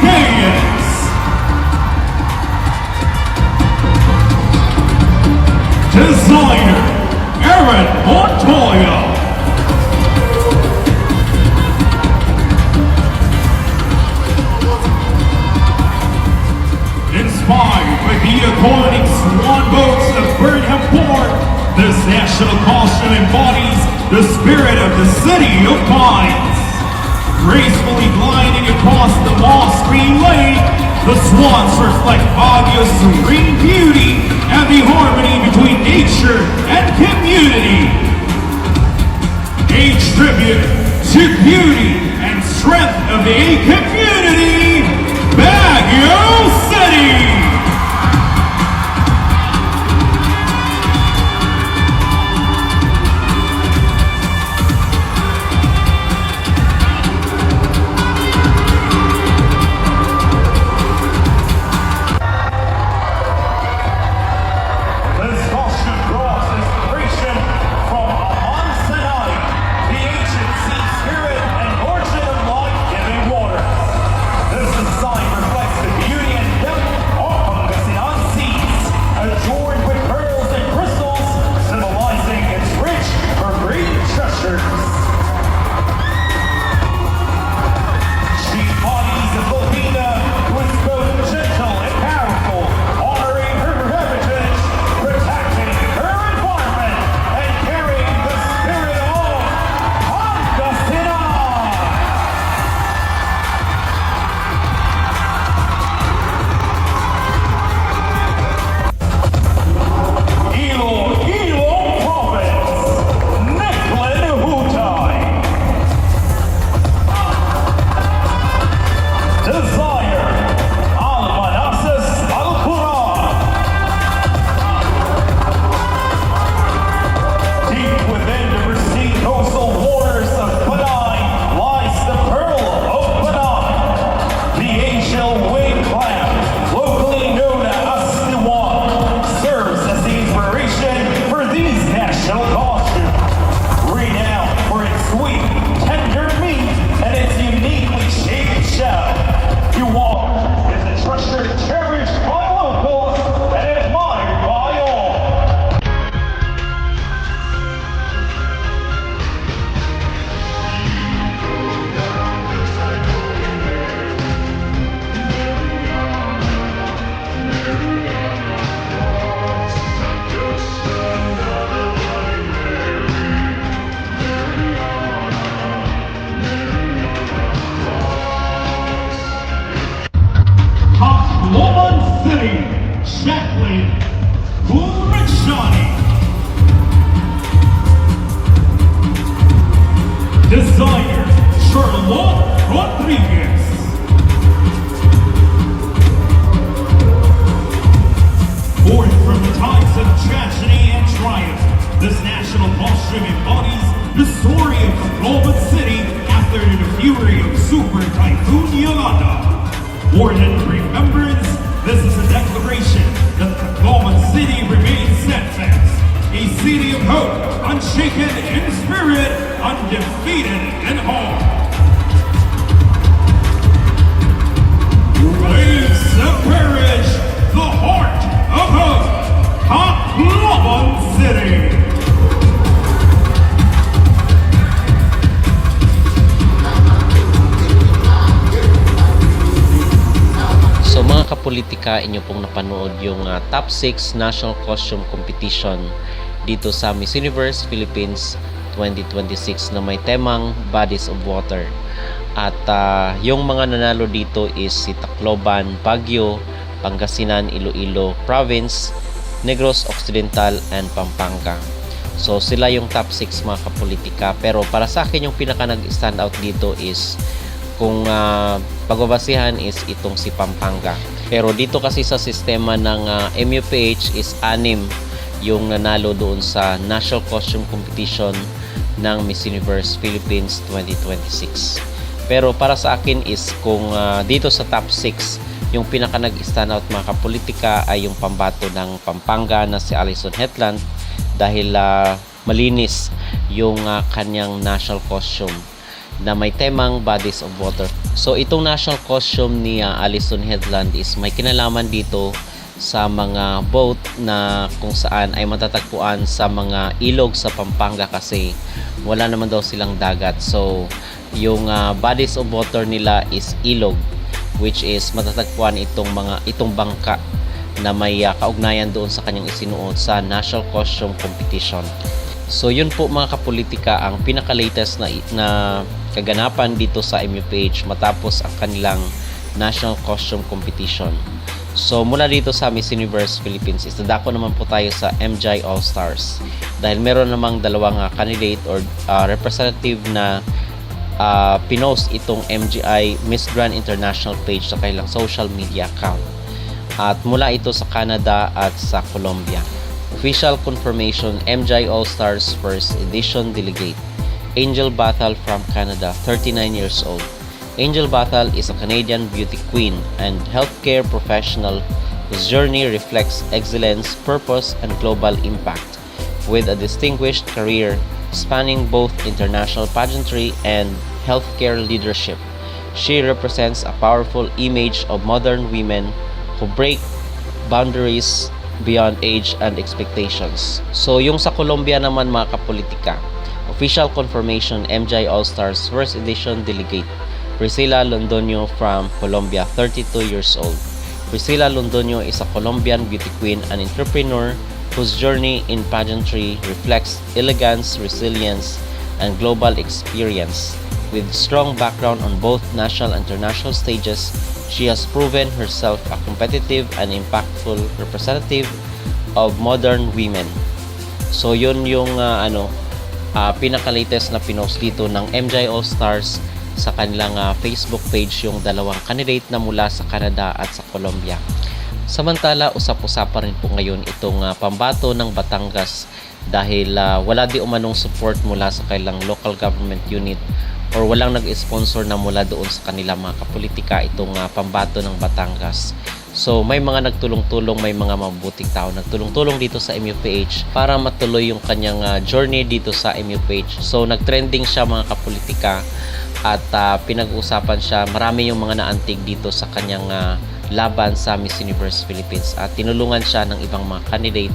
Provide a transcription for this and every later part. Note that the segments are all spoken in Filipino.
Paynes. Designer, Aaron Montoya. Inspired by the iconic swan boats of Burnham Port, this national costume embodies the spirit of the city of Pines. Gracefully gliding across the moss green lake, the swans reflect Baguio's serene beauty and the harmony between nature and community. A tribute to beauty and strength of a community, Baguio City! Jacqueline Burricciani. Designer, Charlotte Rodriguez. Born from the times of tragedy and triumph, this national costume embodies the story of Tacloban City after the fury of Super Typhoon Yolanda. Born in remembrance, this is a declaration that Tacloban City remains steadfast, a city of hope, unshaken in spirit, undefeated in hope. Waves of courage, the heart of hope, Tacloban City. So mga kapolitika, inyo pong napanood yung Top 6 National Costume Competition dito sa Miss Universe Philippines 2026 na may temang Bodies of Water. At yung mga nanalo dito is si Tacloban, Baguio, Pangasinan, Iloilo Province, Negros Occidental, and Pampanga. So sila yung top 6 mga kapolitika. Pero para sa akin yung pinaka nag-stand out dito is kung pagbabasihan is itong si Pampanga. Pero dito kasi sa sistema ng MUPH is 6 yung nanalo doon sa National Costume Competition ng Miss Universe Philippines 2026. Pero para sa akin is kung dito sa top 6 yung pinaka nag-stand out mga kapolitika ay yung pambato ng Pampanga na si Alison Hetland dahil malinis yung kanyang national costume. na may temang Bodies of Water. So itong national costume ni Alison Headland is may kinalaman dito sa mga boat na kung saan ay matatagpuan sa mga ilog sa Pampanga kasi wala naman daw silang dagat. So yung Bodies of Water nila is ilog, which is matatagpuan itong bangka na may kaugnayan doon sa kanyang isinuot sa National Costume Competition. So yun po mga kapolitika ang pinaka-latest na kaganapan dito sa MUPH matapos ang kanilang National Costume Competition. So mula dito sa Miss Universe Philippines is dadako naman po tayo sa MGI All-Stars dahil meron namang dalawang candidate or representative na pinost itong MGI Miss Grand International page sa kanilang social media account. At mula ito sa Canada at sa Colombia. Official confirmation, MGI All-Stars First Edition Delegate Angel Bathal from Canada, 39 years old. Angel Bathal is a Canadian beauty queen and healthcare professional whose journey reflects excellence, purpose, and global impact. With a distinguished career spanning both international pageantry and healthcare leadership, she represents a powerful image of modern women who break boundaries beyond age and expectations. So yung sa Colombia naman mga kapolitika, official confirmation MGI All-Stars First Edition Delegate Priscilla Londoño from Colombia, 32 years old. Priscilla Londoño is a Colombian beauty queen and entrepreneur whose journey in pageantry reflects elegance, resilience, and global experience. With strong background on both national and international stages, she has proven herself a competitive and impactful representative of modern women. So yun yung pinaka-latest na pinost dito ng MGI All-Stars sa kanilang Facebook page, yung dalawang candidate na mula sa Canada at sa Colombia. Samantala, usap-usapan rin po ngayon itong pambato ng Batangas dahil wala di umanong support mula sa kanilang local government unit or walang nag-sponsor na mula doon sa kanila mga kapolitika itong pambato ng Batangas. So may mga nagtulong-tulong, may mga mabuting tao nagtulong-tulong dito sa MUPH para matuloy yung kanyang journey dito sa MUPH. So nagtrending siya mga kapolitika at pinag-uusapan siya. Marami yung mga naantig dito sa kanyang laban sa Miss Universe Philippines at tinulungan siya ng ibang mga candidate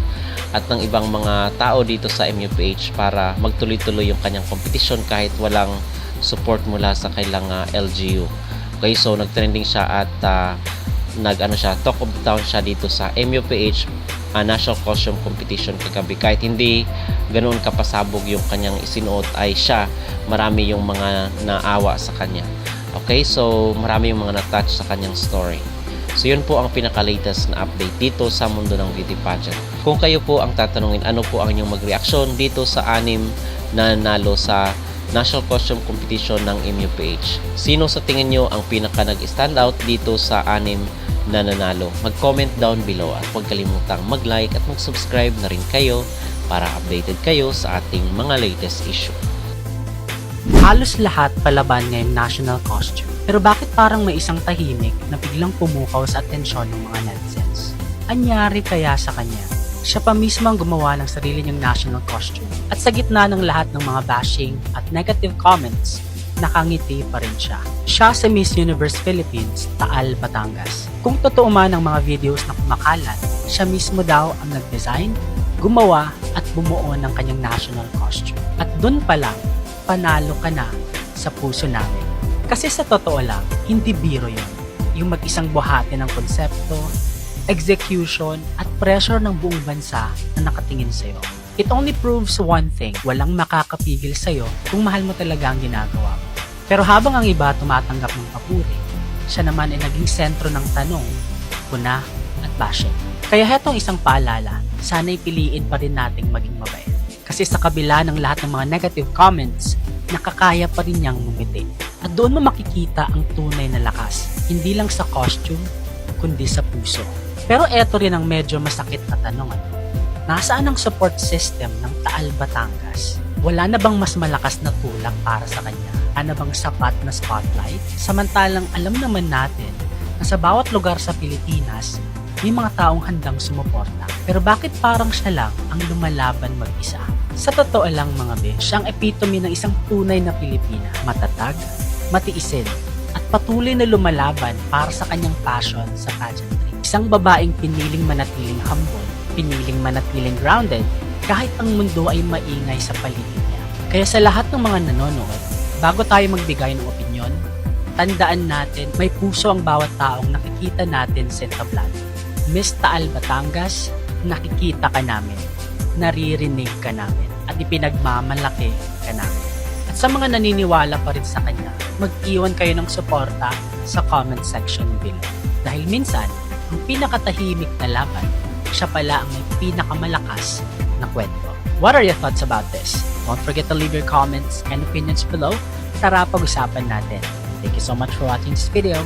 at ng ibang mga tao dito sa MUPH para magtuloy-tuloy yung kanyang competition kahit walang support mula sa kailang LGU. Okay, so nagtrending siya at talk of the town siya dito sa MUPH National Costume Competition kagabi. Kahit hindi ganoon kapasabog yung kanyang isinuot ay siya, marami yung mga naawa sa kanya. Okay, so marami yung mga na-touch sa kanyang story. So yun po ang pinaka-latest na update dito sa mundo ng beauty pageant. Kung kayo po ang tatanungin ano po ang inyong magreaksyon dito sa 6 na nanalo sa National Costume Competition ng MUPH. Sino sa tingin nyo ang pinaka nag-stand out dito sa 6 na nanalo? Mag-comment down below at huwag kalimutang mag-like at mag-subscribe na rin kayo para updated kayo sa ating mga latest issue. Halos lahat palaban ngayong national costume. Pero bakit parang may isang tahimik na biglang pumukaw sa atensyon ng mga netizens? Anyari kaya sa kanya? Siya pa mismo ang gumawa ng sarili niyang national costume. At sa gitna ng lahat ng mga bashing at negative comments, nakangiti pa rin siya. Siya sa Miss Universe Philippines, Taal, Batangas. Kung totoo man ang mga videos na kumakalat, siya mismo daw ang nag-design, gumawa at bumuo ng kanyang national costume. At dun pa lang, panalo ka na sa puso namin. Kasi sa totoo lang, hindi biro yun. Yung mag-isang buhati ng konsepto, execution, at pressure ng buong bansa na nakatingin sa'yo. It only proves one thing, walang makakapigil sa'yo kung mahal mo talaga ang ginagawa mo. Pero habang ang iba tumatanggap ng papuri, siya naman ay naging sentro ng tanong, puna at bashing. Kaya hetong isang paalala, sana'y piliin pa rin nating maging mabait. Kasi sa kabila ng lahat ng mga negative comments, nakakaya pa rin niyang ngumiti. At doon mo makikita ang tunay na lakas, hindi lang sa costume, kundi sa puso. Pero eto rin ang medyo masakit na tanong. Nasaan ang support system ng Taal, Batangas? Wala na bang mas malakas na tulak para sa kanya? Wala na bang sapat na spotlight? Samantalang alam naman natin na sa bawat lugar sa Pilipinas, may mga taong handang sumuporta. Pero bakit parang siya lang ang lumalaban mag-isa? Sa totoo lang mga be, siya ang epitome ng isang tunay na Pilipina. Matatag, matiisin, at patuloy na lumalaban para sa kanyang passion sa pageantry. Isang babaeng piniling manatiling humble, piniling manatiling grounded, kahit ang mundo ay maingay sa paligid niya. Kaya sa lahat ng mga nanonood, bago tayo magbigay ng opinyon, tandaan natin may puso ang bawat taong nakikita natin sa entablado. Miss Taal Batangas, nakikita ka namin, naririnig ka namin, at ipinagmamalaki ka namin. At sa mga naniniwala pa rin sa kanya, mag-iwan kayo ng suporta sa comment section below. Dahil minsan, ang pinakatahimik na laban, siya pala ang may pinakamalakas na kwento. What are your thoughts about this? Don't forget to leave your comments and opinions below. Tara pag-usapan natin. Thank you so much for watching this video.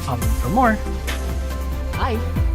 For more. Bye!